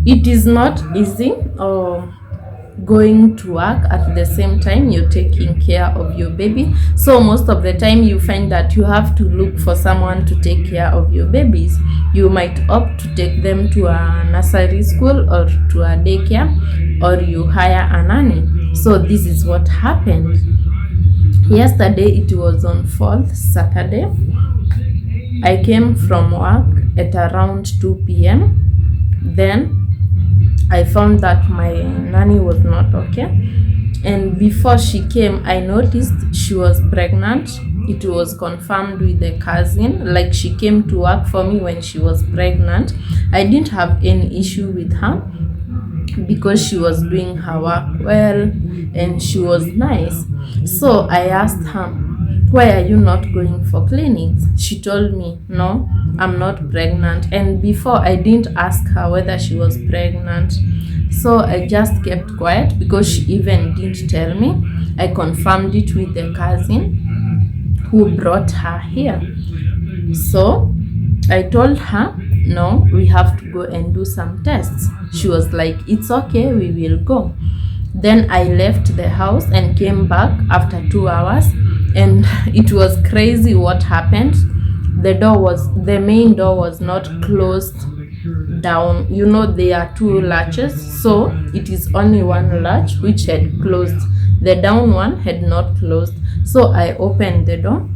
It is not easy going to work at the same time you're taking care of your baby. So most of the time you find that you have to look for someone to take care of your babies. You might opt to take them to a nursery school or to a daycare, or you hire a nanny. So this is what happened. Yesterday, it was on 4th Saturday. I came from work at around 2 p.m. Then I found that my nanny was not okay. And before she came, I noticed she was pregnant. It was confirmed with the cousin. Like, she came to work for me when she was pregnant. I didn't have any issue with her because she was doing her work well and she was nice. So I asked her, why are you not going for clinics? She told me, no, I'm not pregnant. And before, I didn't ask her whether she was pregnant. So I just kept quiet because she even didn't tell me. I confirmed it with the cousin who brought her here. So I told her, no, we have to go and do some tests. She was like, it's okay, we will go. Then I left the house and came back after 2 hours, and it was crazy what happened. The main door was not closed down. You know, there are two latches, so it is only one latch which had closed. The down one had not closed. So I opened the door.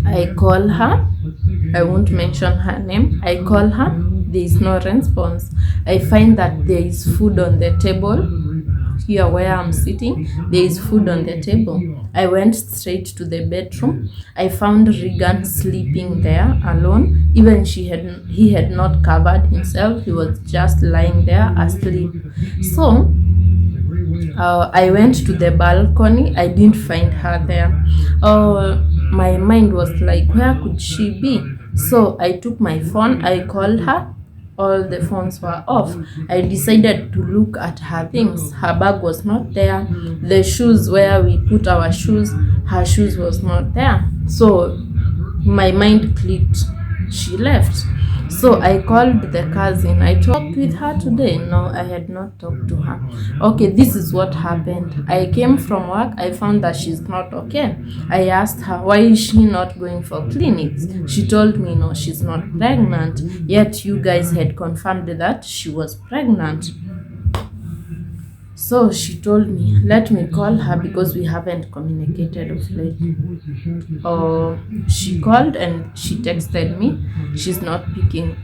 I call her. I won't mention her name. I call her. There is no response. I find that there is food on the table. Here where I'm sitting, there is food on the table. I went straight to the bedroom. I found Regan sleeping there alone. Even he had not covered himself. He was just lying there asleep. So I went to the balcony. I didn't find her there. My mind was like, where could she be? So I took my phone. I called her. All the phones were off. I decided to look at her things. Her bag was not there. The shoes where we put our shoes, her shoes was not there. So my mind clicked. She left. So I called the cousin. I talked with her today. No, I had not talked to her. Okay, this is what happened. I came from work. I found that she's not okay. I asked her, why is she not going for clinics? She told me, no, she's not pregnant. Yet you guys had confirmed that she was pregnant. So she told me, let me call her because we haven't communicated of late. She called and she texted me. She's not picking.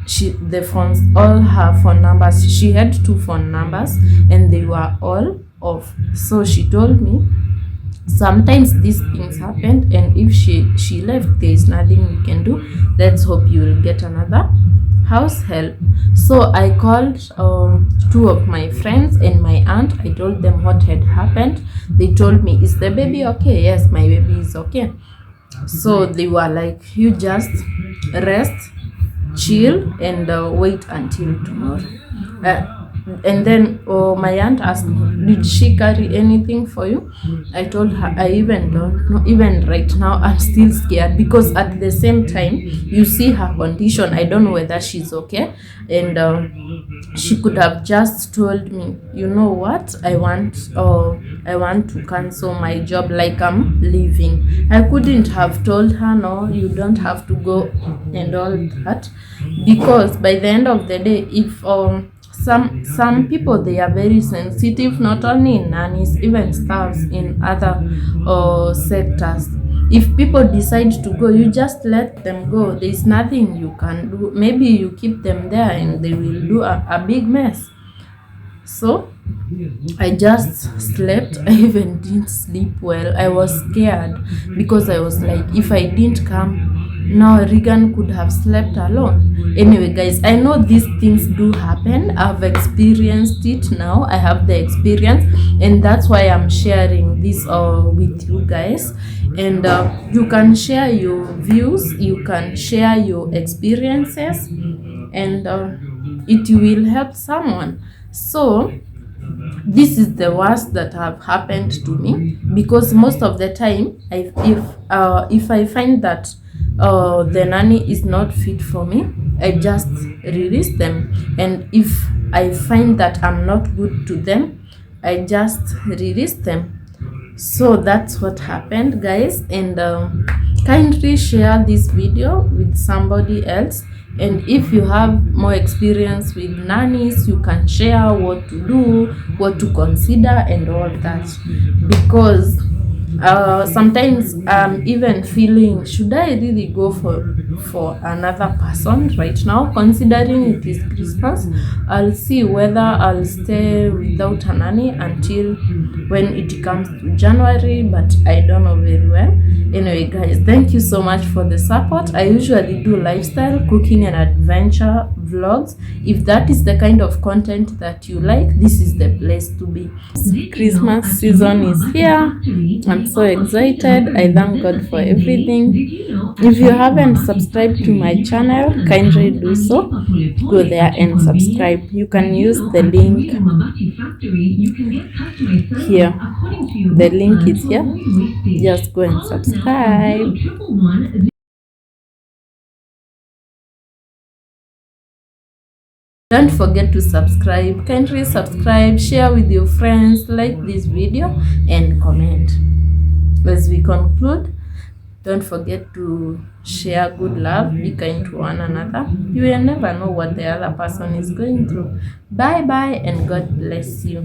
The phones, all her phone numbers, she had 2 phone numbers and they were all off. So she told me, sometimes these things happened, and if she left, there is nothing we can do. Let's hope you will get another house help. So I called 2 of my friends and my aunt. I told them what had happened. They told me, is the baby okay? Yes, my baby is okay. So they were like, you just rest, chill, and wait until tomorrow. And then my aunt asked me, did she carry anything for you? I told her, I even don't know. Even right now, I'm still scared because at the same time, you see her condition. I don't know whether she's okay. And she could have just told me, you know what, I want to cancel my job, like I'm leaving. I couldn't have told her, no, you don't have to go and all that, because by the end of the day, if some people, they are very sensitive, not only in nannies, even staffs in other sectors. If people decide to go, you just let them go. There is nothing you can do. Maybe you keep them there and they will do a big mess. So I just slept. I even didn't sleep well. I was scared because I was like, if I didn't come, now Regan could have slept alone. Anyway, guys, I know these things do happen. I've experienced it now. I have the experience, and that's why I'm sharing this with you guys. And you can share your views, you can share your experiences, and it will help someone. So this is the worst that have happened to me, because most of the time, if I find that the nanny is not fit for me, I just release them. And if I find that I'm not good to them, I just release them. So that's what happened, guys. And kindly share this video with somebody else. And if you have more experience with nannies, you can share what to do, what to consider, and all that. Because sometimes I'm even feeling, should I really go for another person right now, considering it is Christmas? I'll see whether I'll stay without a nanny until when it comes to January, but I don't know very well. Anyway, guys, thank you so much for the support. I usually do lifestyle, cooking, and adventure vlogs. If that is the kind of content that you like, this is the place to be. Christmas season is here. I'm so excited. I thank God for everything. If you haven't subscribed to my channel, kindly do so. Go there and subscribe. You can use the link here. The link is here. Just go and subscribe. Don't forget to subscribe. Kindly subscribe, share with your friends, like this video, and comment. As we conclude, don't forget to share good love, be kind to one another. You will never know what the other person is going through. Bye bye, and God bless you.